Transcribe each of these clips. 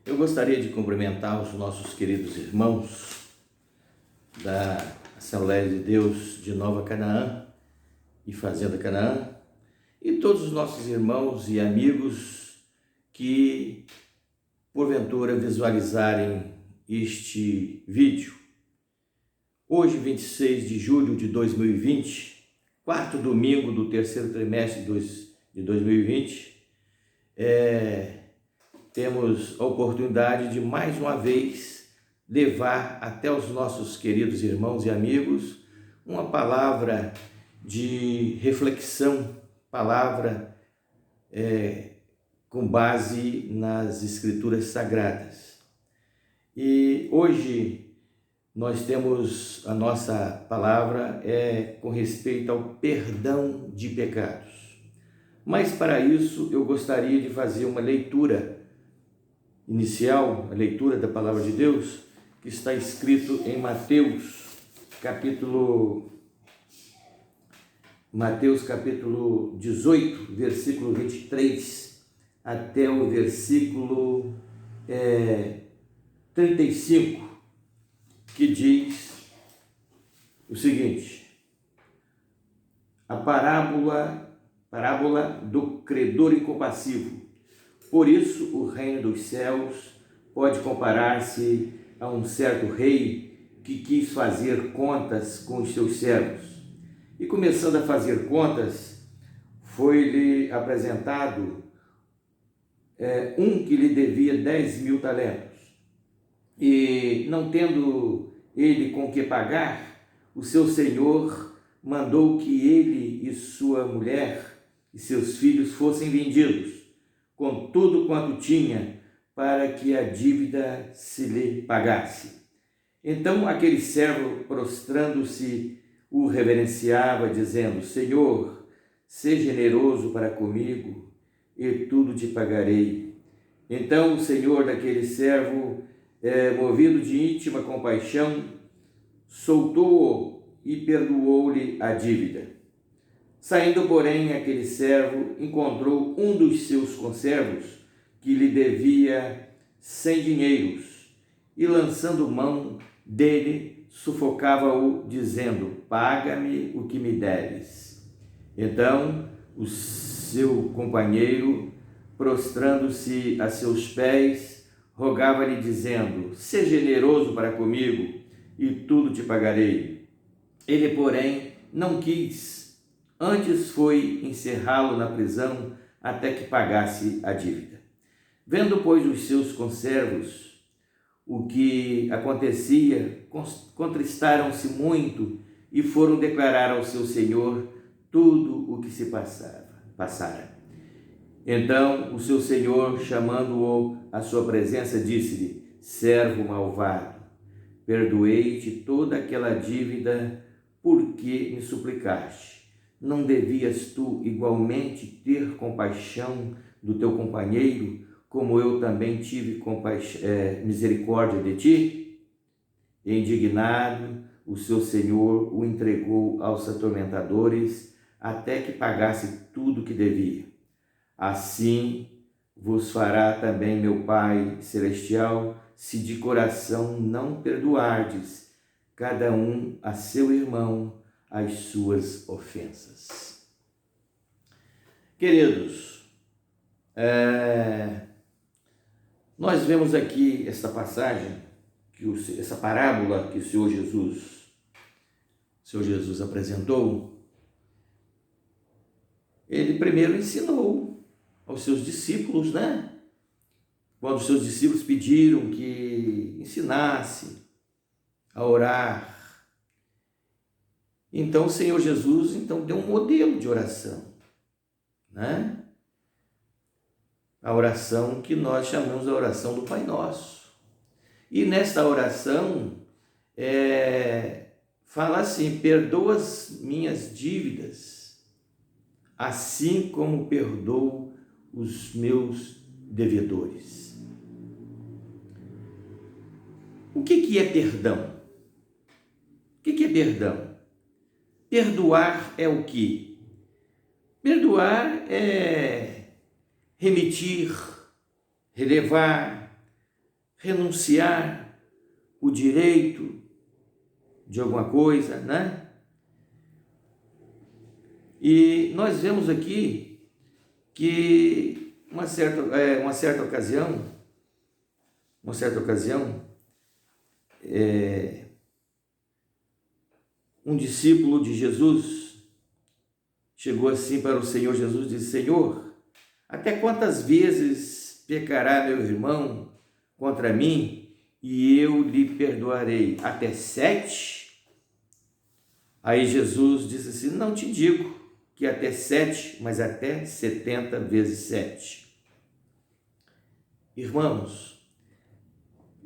Eu gostaria de cumprimentar os nossos queridos irmãos da Assembleia de Deus de Nova Canaã e Fazenda Canaã e todos os nossos irmãos e amigos que, porventura, visualizarem este vídeo. Hoje, 26 de julho de 2020, quarto domingo do terceiro trimestre de 2020, temos a oportunidade de mais uma vez levar até os nossos queridos irmãos e amigos uma palavra de reflexão, palavra com base nas Escrituras Sagradas. E hoje nós temos a nossa palavra com respeito ao perdão de pecados. Mas para isso eu gostaria de fazer uma leitura inicial, a leitura da palavra de Deus, que está escrito em Mateus capítulo 18, versículo 23 até o versículo 35, que diz o seguinte: a parábola do credor incompassivo. Por isso, o reino dos céus pode comparar-se a um certo rei que quis fazer contas com os seus servos. E começando a fazer contas, foi-lhe apresentado um que lhe devia 10.000 talentos. E não tendo ele com que pagar, o seu senhor mandou que ele e sua mulher e seus filhos fossem vendidos, com tudo quanto tinha, para que a dívida se lhe pagasse. Então aquele servo, prostrando-se, o reverenciava, dizendo: Senhor, seja generoso para comigo, e tudo te pagarei. Então o senhor daquele servo, movido de íntima compaixão, soltou-o e perdoou-lhe a dívida. Saindo, porém, aquele servo encontrou um dos seus conservos que lhe devia 100 dinheiros e, lançando mão dele, sufocava-o, dizendo: paga-me o que me deves. Então o seu companheiro, prostrando-se a seus pés, rogava-lhe, dizendo: seja generoso para comigo, e tudo te pagarei. Ele, porém, não quis. Antes foi encerrá-lo na prisão até que pagasse a dívida. Vendo, pois, os seus conservos o que acontecia, contristaram-se muito e foram declarar ao seu senhor tudo o que se passara. Então o seu senhor, chamando-o à sua presença, disse-lhe: servo malvado, perdoei-te toda aquela dívida porque me suplicaste. Não devias tu igualmente ter compaixão do teu companheiro, como eu também tive misericórdia de ti? E, indignado, o seu senhor o entregou aos atormentadores até que pagasse tudo o que devia. Assim vos fará também meu Pai Celestial, se de coração não perdoardes cada um a seu irmão as suas ofensas. Queridos, nós vemos aqui essa passagem, essa parábola que o Senhor Jesus apresentou. Ele primeiro ensinou aos seus discípulos, quando os seus discípulos pediram que ensinasse a orar. Então o Senhor Jesus deu um modelo de oração, A oração que nós chamamos de oração do Pai Nosso. E nesta oração fala assim: perdoa as minhas dívidas, assim como perdoo os meus devedores. O que é perdão? O que é perdão? Perdoar é o quê? Perdoar é remitir, relevar, renunciar o direito de alguma coisa, né? E nós vemos aqui que uma certa ocasião, um discípulo de Jesus chegou assim para o Senhor Jesus e disse: Senhor, até quantas vezes pecará meu irmão contra mim e eu lhe perdoarei? Até 7? Aí Jesus disse assim: não te digo que até 7, mas até 70 vezes 7. Irmãos,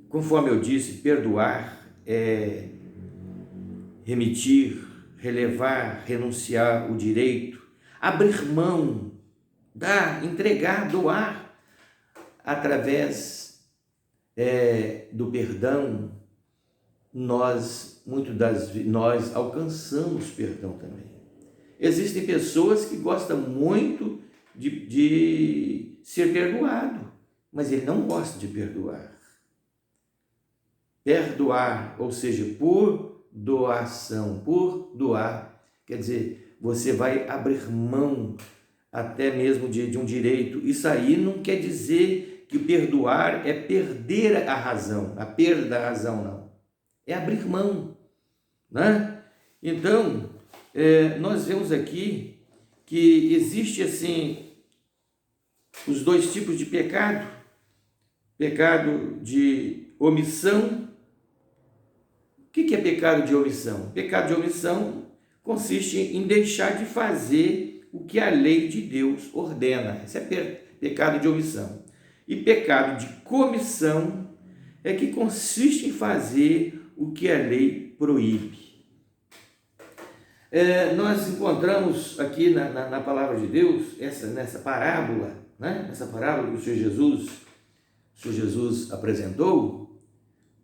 conforme eu disse, perdoar é remitir, relevar, renunciar o direito, abrir mão, dar, entregar, doar. Através do perdão, nós alcançamos perdão também. Existem pessoas que gostam muito de ser perdoado, mas ele não gosta de perdoar. Perdoar, ou seja, por doação, por doar, quer dizer, você vai abrir mão até mesmo de um direito. Isso aí não quer dizer que perdoar é perder a razão, a perda da razão, não. É abrir mão, né? Então, nós vemos aqui que existe assim os dois tipos de pecado: pecado de omissão. O que é pecado de omissão? Pecado de omissão consiste em deixar de fazer o que a lei de Deus ordena. Isso é pecado de omissão. E pecado de comissão é que consiste em fazer o que a lei proíbe. Nós encontramos aqui na palavra de Deus, nessa parábola, né? Nessa parábola que o Senhor Jesus apresentou.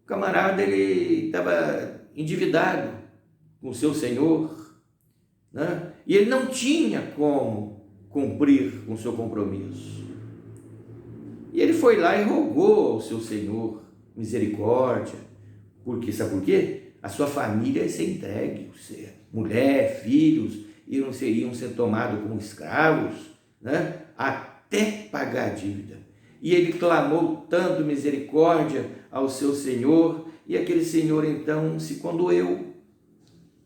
O camarada, ele estava endividado com o seu Senhor, né? E ele não tinha como cumprir com o seu compromisso. E ele foi lá e rogou ao seu Senhor misericórdia, porque, sabe por quê? A sua família ia ser entregue, mulher, filhos, iriam ser tomados como escravos, né? Até pagar a dívida. E ele clamou tanto misericórdia ao seu Senhor, e aquele Senhor então se condoeu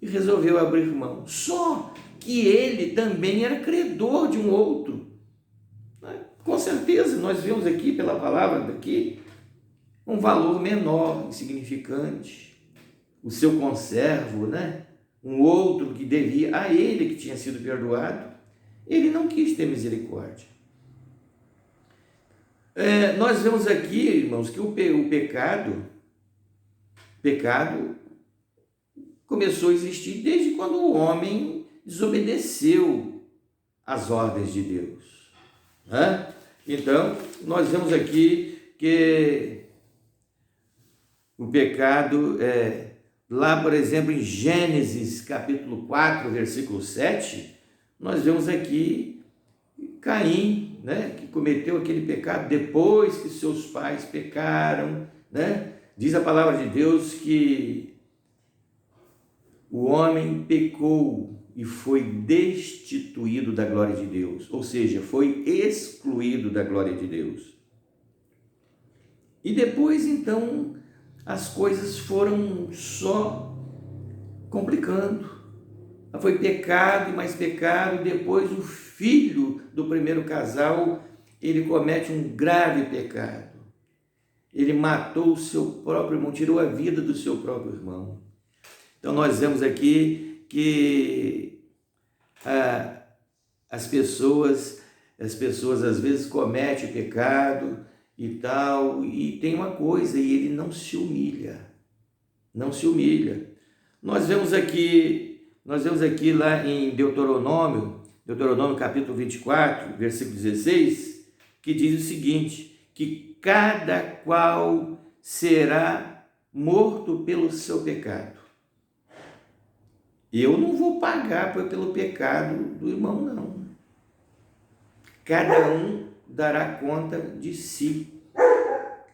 e resolveu abrir mão. Só que ele também era credor de um outro. Com certeza, nós vemos aqui pela palavra daqui um valor menor, insignificante. O seu conservo, né? Um outro que devia a ele, que tinha sido perdoado, ele não quis ter misericórdia. Nós vemos aqui, irmãos, que o pecado começou a existir desde quando o homem desobedeceu às ordens de Deus, né? Então, nós vemos aqui que o pecado, lá, por exemplo, em Gênesis capítulo 4, versículo 7, nós vemos aqui Caim, né, que cometeu aquele pecado depois que seus pais pecaram, né? Diz a palavra de Deus que o homem pecou e foi destituído da glória de Deus, ou seja, foi excluído da glória de Deus. E depois, então, as coisas foram só complicando. Foi pecado e mais pecado. Depois o filho do primeiro casal, ele comete um grave pecado. Ele matou o seu próprio irmão, tirou a vida do seu próprio irmão. Então nós vemos aqui que as pessoas às vezes cometem pecado e tal, e tem uma coisa, e ele não se humilha. Nós vemos aqui lá em Deuteronômio capítulo 24, versículo 16, que diz o seguinte, que cada qual será morto pelo seu pecado. Eu não vou pagar pelo pecado do irmão, não. Cada um dará conta de si.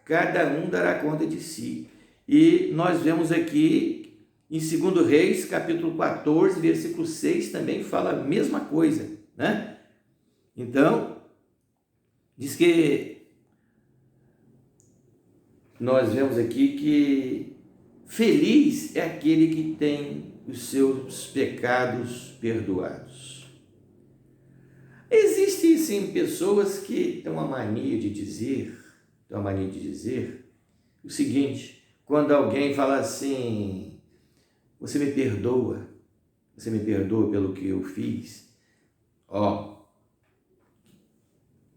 cada um dará conta de si. E nós vemos aqui em 2 Reis, capítulo 14, versículo 6, também fala a mesma coisa, né? Então, diz que nós vemos aqui que feliz é aquele que tem os seus pecados perdoados. Existem sim pessoas que têm uma mania de dizer o seguinte: quando alguém fala assim, você me perdoa pelo que eu fiz,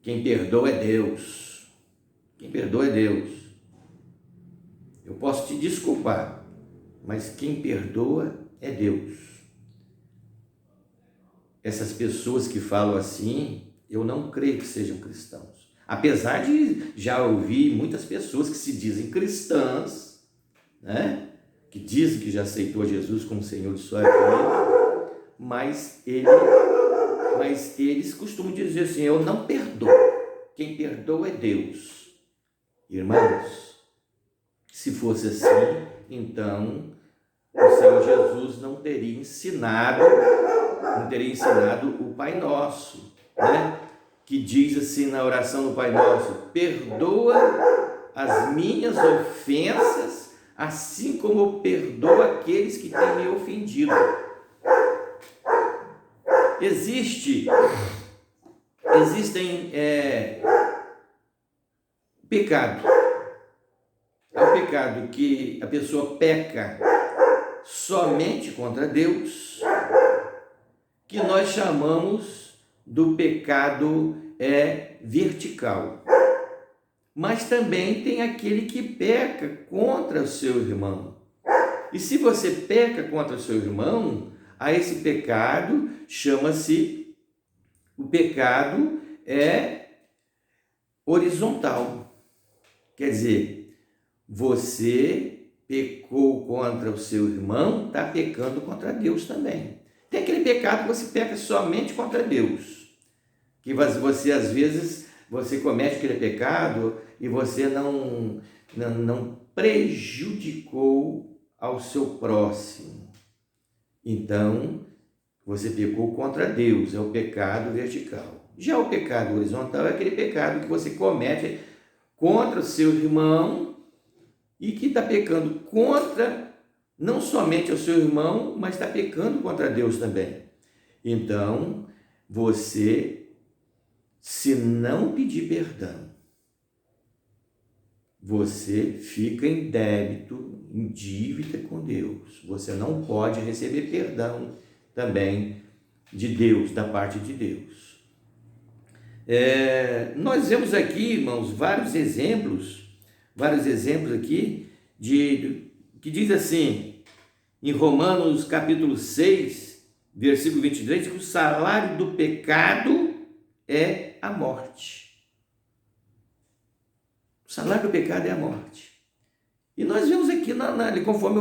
quem perdoa é Deus, eu posso te desculpar, mas quem perdoa é Deus. Essas pessoas que falam assim, eu não creio que sejam cristãos. Apesar de já ouvir muitas pessoas que se dizem cristãs, né? Que dizem que já aceitou Jesus como Senhor de sua vida, mas eles costumam dizer assim, eu não perdoo. Quem perdoa é Deus. Irmãos, se fosse assim, então o Senhor Jesus não teria ensinado o Pai Nosso, né? Que diz assim na oração do Pai Nosso: perdoa as minhas ofensas, assim como eu perdoo aqueles que têm me ofendido. Existem pecado. É o pecado que a pessoa peca somente contra Deus, que nós chamamos do pecado vertical. Mas também tem aquele que peca contra o seu irmão. E se você peca contra o seu irmão, a esse pecado chama-se o pecado horizontal. Quer dizer, você pecou contra o seu irmão, está pecando contra Deus também. Tem aquele pecado que você peca somente contra Deus, que você às vezes você comete aquele pecado e você não prejudicou ao seu próximo. Então, você pecou contra Deus, é o pecado vertical. Já o pecado horizontal é aquele pecado que você comete contra o seu irmão e que está pecando contra não somente o seu irmão, mas está pecando contra Deus também. Então, você, se não pedir perdão, você fica em débito, em dívida com Deus. Você não pode receber perdão também de Deus, da parte de Deus. Nós vemos aqui, irmãos, vários exemplos aqui que diz assim, em Romanos capítulo 6, versículo 23, que o salário do pecado é a morte. O salário do pecado é a morte. E nós vemos aqui, conforme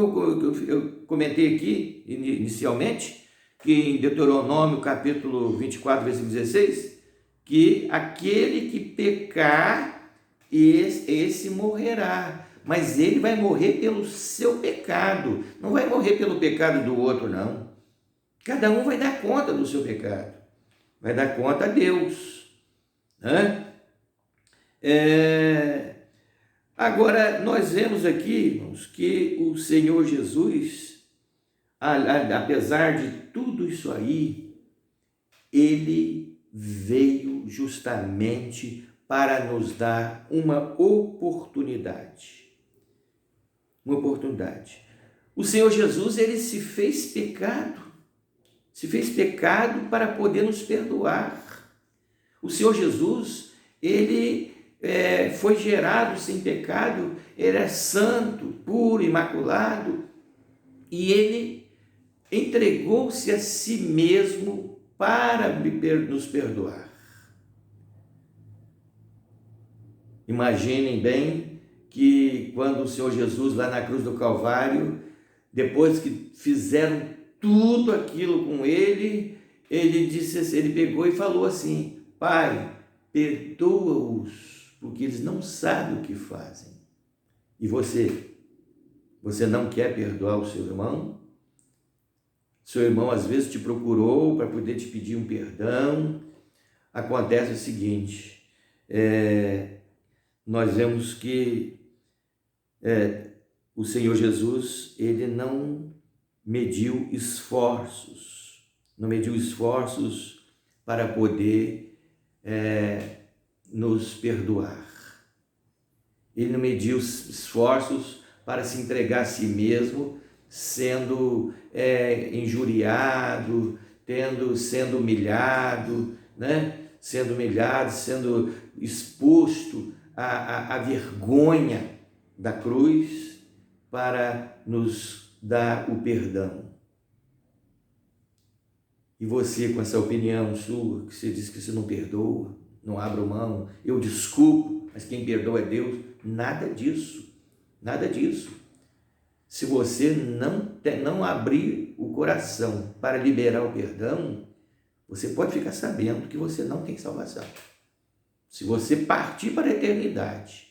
eu comentei aqui inicialmente, que em Deuteronômio capítulo 24, versículo 16, que aquele que pecar, esse morrerá. Mas ele vai morrer pelo seu pecado, não vai morrer pelo pecado do outro, não. Cada um vai dar conta do seu pecado, vai dar conta a Deus, né? Agora, nós vemos aqui, irmãos, que o Senhor Jesus, apesar de tudo isso aí, ele veio justamente para nos dar uma oportunidade. O Senhor Jesus, ele se fez pecado para poder nos perdoar. O Senhor Jesus, ele foi gerado sem pecado, ele é santo, puro, imaculado, e ele entregou-se a si mesmo para nos perdoar. Imaginem bem que quando o Senhor Jesus, lá na cruz do Calvário, depois que fizeram tudo aquilo com ele, ele disse assim, ele pegou e falou assim: Pai, perdoa-os, porque eles não sabem o que fazem. E você não quer perdoar o seu irmão? Seu irmão às vezes te procurou para poder te pedir um perdão. Acontece o seguinte, nós vemos que o Senhor Jesus, ele não mediu esforços para poder nos perdoar. Ele não mediu esforços para se entregar a si mesmo, sendo injuriado, sendo humilhado, né? Sendo exposto à vergonha da cruz para nos dar o perdão. E você, com essa opinião sua, que você diz que você não perdoa, não abre mão, eu desculpo, mas quem perdoa é Deus, nada disso. Se você não abrir o coração para liberar o perdão, você pode ficar sabendo que você não tem salvação. Se você partir para a eternidade,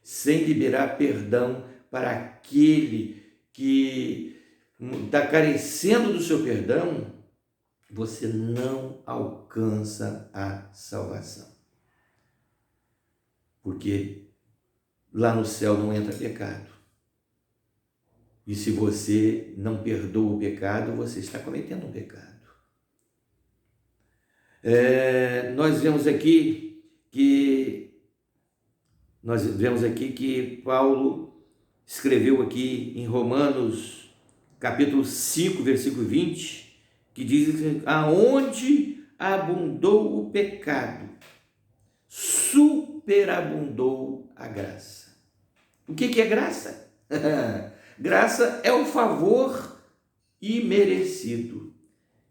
sem liberar perdão para aquele que está carecendo do seu perdão, você não alcança a salvação. Porque lá no céu não entra pecado. E se você não perdoa o pecado, você está cometendo um pecado. Nós vemos aqui que Paulo escreveu aqui em Romanos, capítulo 5, versículo 20, que diz: aonde abundou o pecado, superabundou a graça. O que é graça? Graça é o favor imerecido.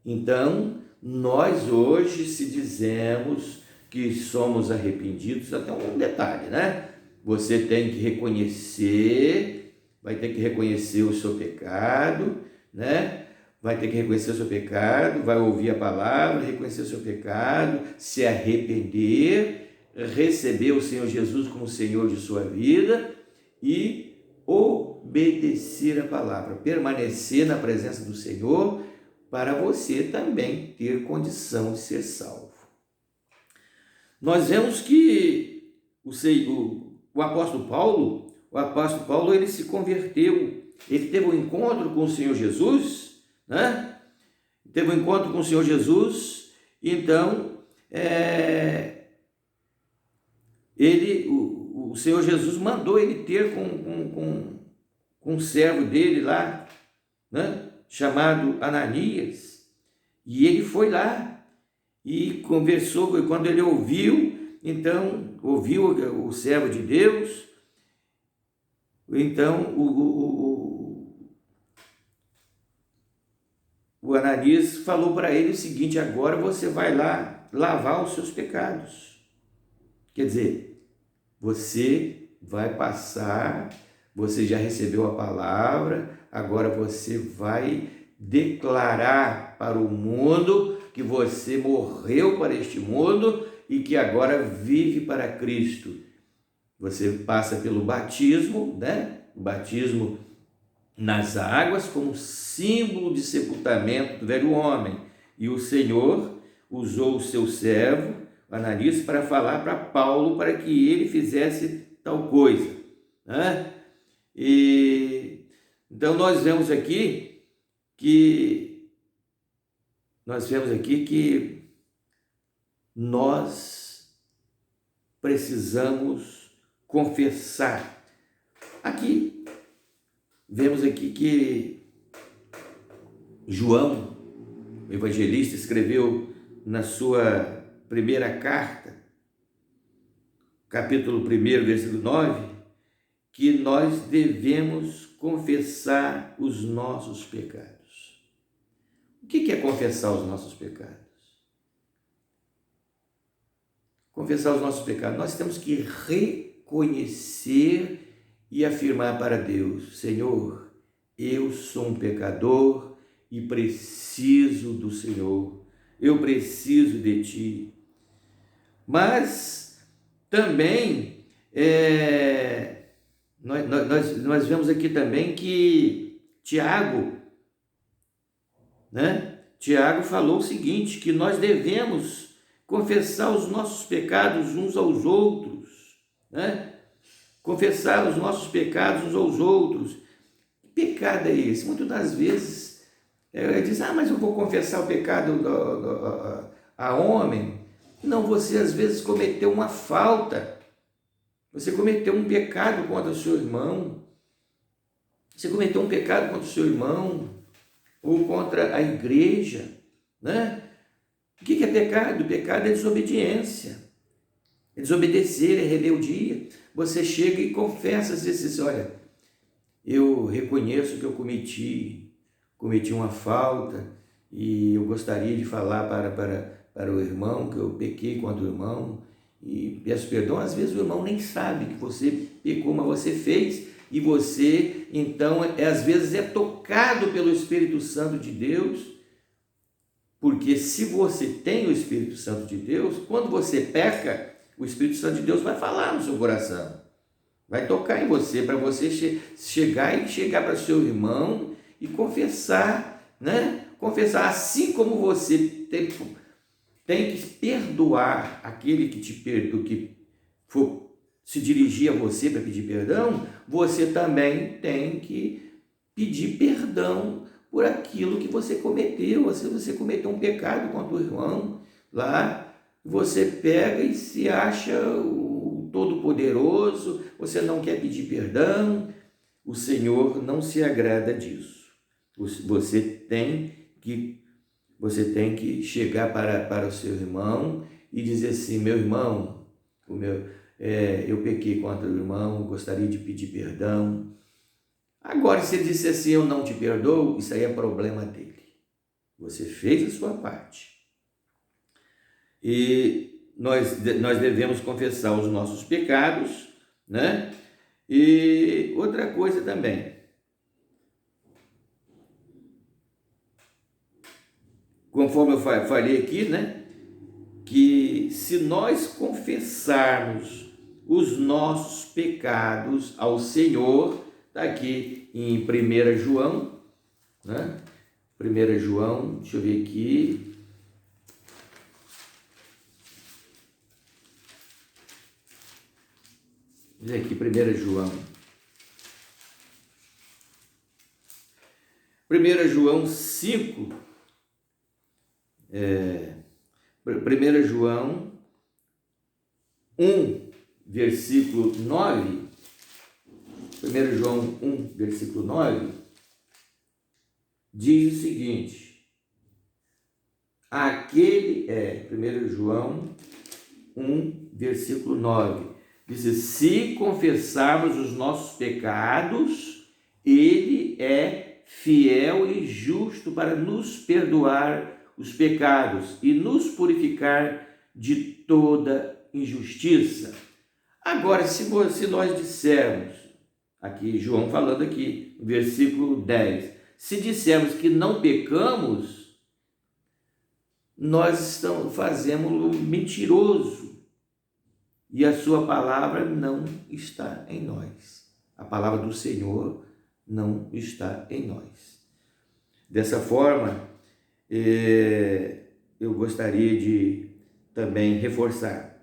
Então, nós hoje, se dizemos que somos arrependidos, até um detalhe, né? Você tem que vai ter que reconhecer o seu pecado, né? Vai ter que reconhecer o seu pecado, vai ouvir a palavra, reconhecer o seu pecado, se arrepender, receber o Senhor Jesus como Senhor de sua vida e obedecer a palavra, permanecer na presença do Senhor, para você também ter condição de ser salvo. Nós vemos que o apóstolo Paulo, ele se converteu, ele teve um encontro com o Senhor Jesus, né? Então, o Senhor Jesus mandou ele ter com um servo dele lá, né? Chamado Ananias, e ele foi lá e conversou, e quando ele ouviu o servo de Deus, então o Ananias falou para ele o seguinte: agora você vai lá lavar os seus pecados. Quer dizer, você vai passar, você já recebeu a palavra, agora você vai declarar para o mundo que você morreu para este mundo e que agora vive para Cristo. Você passa pelo batismo, né? O batismo nas águas como símbolo de sepultamento do velho homem. E o Senhor usou o seu servo, Ananias, para falar para Paulo para que ele fizesse tal coisa, né? E então nós vemos aqui que nós precisamos confessar. Aqui vemos aqui que João, o evangelista, escreveu na sua primeira carta, capítulo 1, versículo 9, que nós devemos confessar os nossos pecados. O que é confessar os nossos pecados? Confessar os nossos pecados, nós temos que reconhecer e afirmar para Deus: Senhor, eu sou um pecador e preciso do Senhor, eu preciso de Ti. Mas também nós vemos aqui também que Tiago, né? Tiago falou o seguinte, que nós devemos confessar os nossos pecados uns aos outros, né? Confessar os nossos pecados uns aos outros. Que pecado é esse? Muitas das vezes diz, mas eu vou confessar o pecado a homem. Não, você às vezes cometeu uma falta, você cometeu um pecado contra o seu irmão, você cometeu um pecado contra o seu irmão, ou contra a igreja, né? O que é pecado? Pecado é desobediência, é desobedecer, é rebeldia. Você chega e confessa, diz, olha, eu reconheço que eu cometi uma falta e eu gostaria de falar para o irmão que eu pequei contra o irmão e peço perdão. Às vezes o irmão nem sabe que você pecou, mas você fez, e você, então, às vezes é tocado pelo Espírito Santo de Deus, porque se você tem o Espírito Santo de Deus, quando você peca, o Espírito Santo de Deus vai falar no seu coração, vai tocar em você, para você chegar para seu irmão e confessar, né? Confessar, assim como você tem que perdoar aquele que te perdoou, que for se dirigir a você para pedir perdão, você também tem que pedir perdão por aquilo que você cometeu. Se você cometeu um pecado contra o irmão, lá você pega e se acha o todo-poderoso, você não quer pedir perdão, o Senhor não se agrada disso. Você tem que chegar para o seu irmão e dizer assim, meu irmão, eu pequei contra o irmão, gostaria de pedir perdão. Agora, se ele disser assim, eu não te perdoo, isso aí é problema dele. Você fez a sua parte. E nós devemos confessar os nossos pecados, né? E outra coisa também, conforme eu falei aqui, né? Que se nós confessarmos os nossos pecados ao Senhor, está aqui em 1 João, né? 1 João, deixa eu ver aqui. Diz aqui 1 João. 1 João 5, 1 João 1, versículo 9, 1 João 1, versículo 9, diz o seguinte, 1 João 1, versículo 9, diz, se confessarmos os nossos pecados, Ele é fiel e justo para nos perdoar os pecados e nos purificar de toda injustiça. Agora, se nós dissermos, aqui João falando aqui, versículo 10, se dissermos que não pecamos, nós fazemos-lo mentiroso e a sua palavra não está em nós. A palavra do Senhor não está em nós. Dessa forma, eu gostaria de também reforçar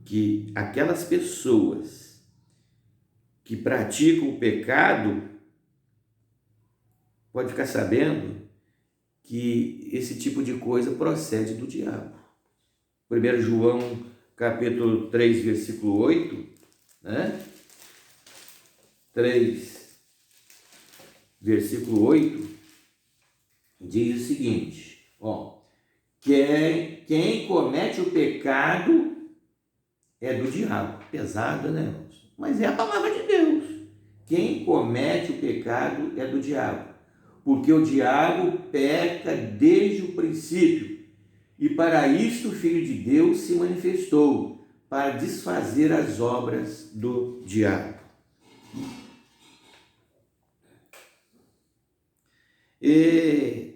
que aquelas pessoas que praticam o pecado, pode ficar sabendo que esse tipo de coisa procede do diabo. 1 João capítulo 3, versículo 8, né? 3, versículo 8, diz o seguinte, quem comete o pecado é do diabo. Pesado, né, irmãos? Mas é a palavra de Deus. Quem comete o pecado é do diabo, porque o diabo peca desde o princípio, e para isto o Filho de Deus se manifestou, para desfazer as obras do diabo. E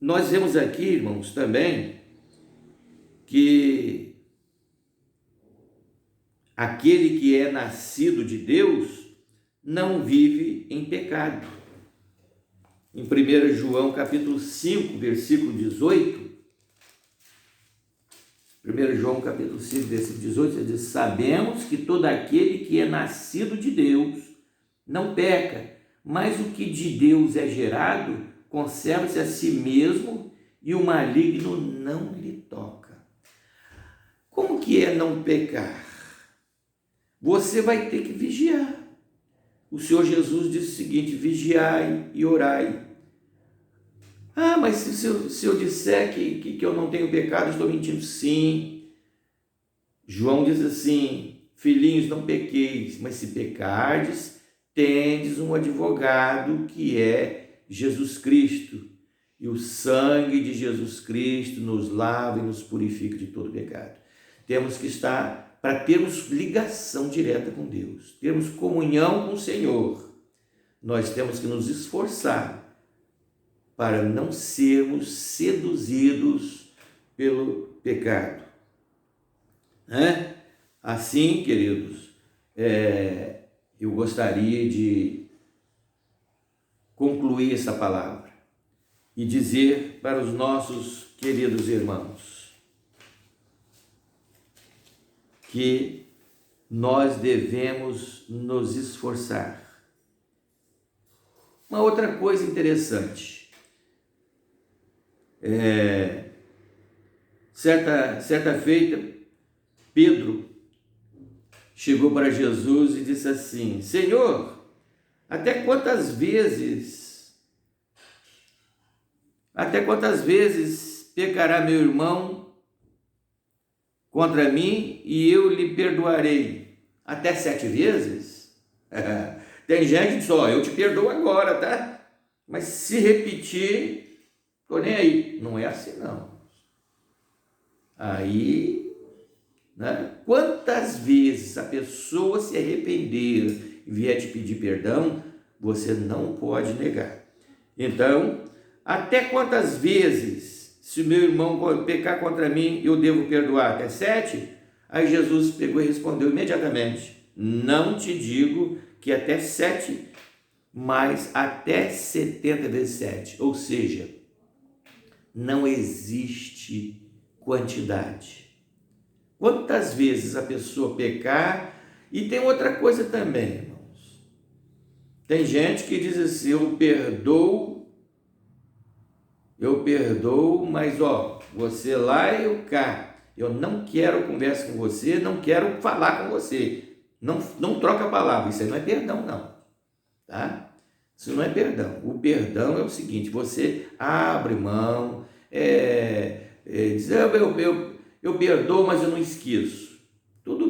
nós vemos aqui, irmãos, também que aquele que é nascido de Deus não vive em pecado. Em 1 João capítulo 5, versículo 18, 1 João capítulo 5, versículo 18, diz: sabemos que todo aquele que é nascido de Deus não peca, mas o que de Deus é gerado conserva-se a si mesmo e o maligno não lhe toca. Como que é não pecar? Você vai ter que vigiar. O Senhor Jesus disse o seguinte: vigiai e orai. Ah, mas se eu disser que eu não tenho pecado, estou mentindo. Sim. João diz assim: filhinhos, não pequeis, mas se pecardes, tendes um advogado que é Jesus Cristo. E o sangue de Jesus Cristo nos lava e nos purifica de todo pecado. Temos que estar, para termos ligação direta com Deus, termos comunhão com o Senhor, nós temos que nos esforçar para não sermos seduzidos pelo pecado. Assim, queridos, eu gostaria de concluir essa palavra e dizer para os nossos queridos irmãos que nós devemos nos esforçar. Uma outra coisa interessante, certa feita, Pedro chegou para Jesus e disse assim: Senhor, até quantas vezes pecará meu irmão contra mim e eu lhe perdoarei? Até 7 vezes? Tem gente que diz: ó, eu te perdoo agora, tá? Mas se repetir, tô nem aí. Não é assim, não. Aí, né? Quantas vezes a pessoa se arrepender e vier te pedir perdão, você não pode negar. Então, até quantas vezes, se meu irmão pecar contra mim, eu devo perdoar? Até 7? Aí Jesus pegou e respondeu imediatamente: não te digo que até 7, mas até 70 vezes 7. Ou seja, não existe quantidade. Quantas vezes a pessoa pecar? E tem outra coisa também, irmãos. Tem gente que diz assim: eu perdoo, mas você lá e eu cá. Eu não quero conversa com você, não quero falar com você. Não troca a palavra. Isso aí não é perdão, não. Tá? Isso não é perdão. O perdão é o seguinte: você abre mão, diz: eu perdoo, mas eu não esqueço.